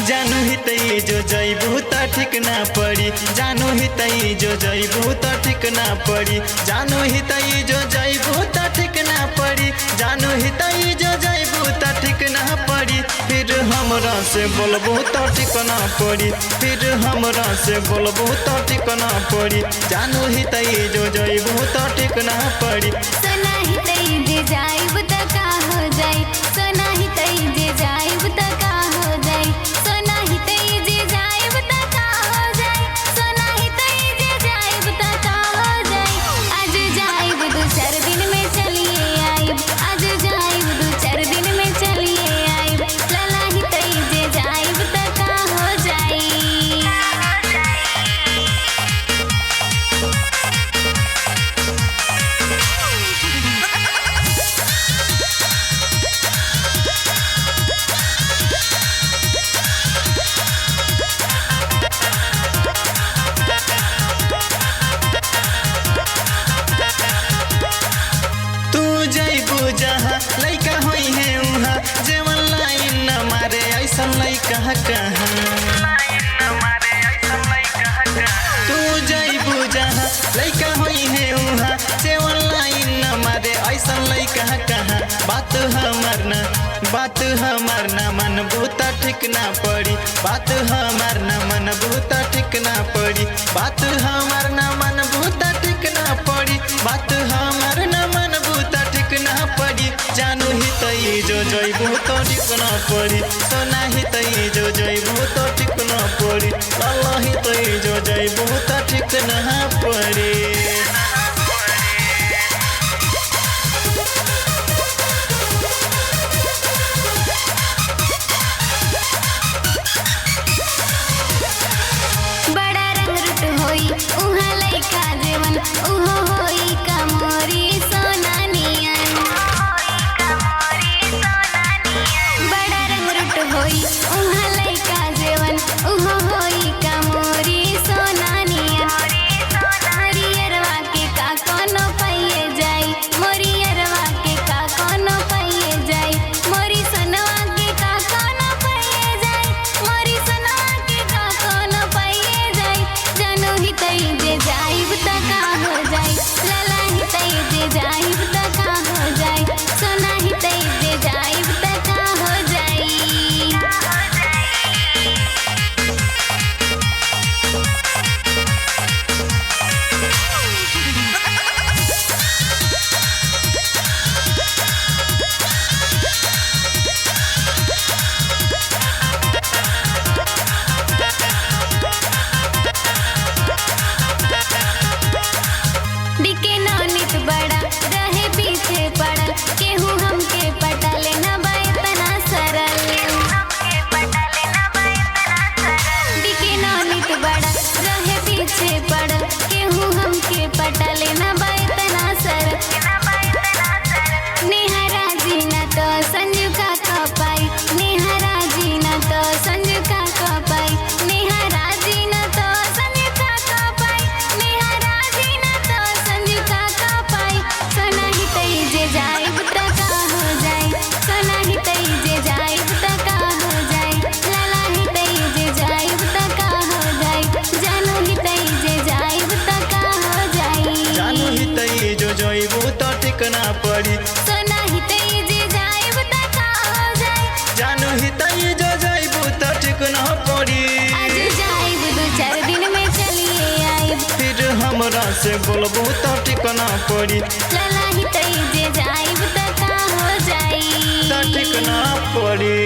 जानू ही तई जो जईबू त ठीक ना पड़ी, जानू ही तई जो जईबू त ठीक ना पड़ी, जानू ही तई जो जईबू त ठीक ना पड़ी, जानू ही तई जो जईबू त ठीक ना पड़ी। फिर हमरा से बोलबू त ठीक ना पड़ी, फिर हमरा से बोलबू त ठीक ना पड़ी, जानू ही तई जो जईबू त ठीक ना पड़ी। सोना ही तई जे जाइब त का हो जाई, सोना ही तई जे जाइब त का हो जाई, सोना ही तई जे जाइब त का हो जाई, सोना ही तई जे जाइब त का हो जाई। आज जाइब दो चार दिन में चलिए आइब, आज जाइब दो चार दिन में चलिए आइब, लाला ही तई जे जाइब त का हो जाई। जहाँ लइका होई है उहाँ जेवन लाइन न मारे ऐसा लइका कहाँ। तू जइबू जहाँ लइका होई है उहाँ जेवन लाइन न मारे ऐसा लइका कहाँ। बात हमार न मनबू त ठीक ना पड़ी, बात हमार न मनबू त ठीक ना पड़ी, बात हमार न मनबू त ठीक ना पड़ी, बात हमार न मनबू त ठीक ना पड़ी। जानू ही तई जो जइबू तो ठीक ना पड़ी, सोना ही तई जो जइबू तो ठीक ना पड़ी, लाला ही तई जो जइबू तो ठीक ना पड़ी। बड़ा रंग रुट होई उहाँ लइका जेवन, उहो होई कमोरी सोना नियन। बड़ा रंग रुट होई उहाँ लइका जेवन, उहो होई कमोरी सोना नियन। मोरियरवा के का कोनो पाइए जाई, मोरियरवा के का कोनो पाइए जाई, मोरी सनवा के का कोनो पाइए जाई, मोरी सनवा के का कोनो पाइए जाई। जानू ही तई जे जाइब त का हो जाई, लाला ही तई जे जाइब त का हो जाई, सोना ही तई जे जाइब त का हो जाई। डिके नौनित बड़ा रहे पीछे पड़ल, केहू हमके पटल न बा इतना सरल। डिके नौनित बड़ा रहे पीछे पड़ल, केहू हमके पटल न बा इतना सरल। निहरा जी न तो संजू का कपाई, निहरा जी न तो संजू का कपाई, निहरा जी न तो संजू का कपाई, निहरा जी न तो संजू का कपाई। सोना ही तई जे जाइब त का हो जाई, सोना ही तई जे जाइब त का हो जाई, लाला ही तई जे जाइब त का हो जाई, जानू ही तई जे जाइब त का हो जाई। जानू ही तई जो जइबू तो ठीक ना पड़ी, सोना ही तई जे जाइब त का हो जाई, जानू ही तई जो जइबू तो ठीक ना पड़ी। आज जाइब दो चार दिन में चलिए आइब, फिर हमरा से बोलबू तो ठीक ना पड़ी, लाला ही तई जे जाइब त का हो जाई। तो ठीक ना पड़ी।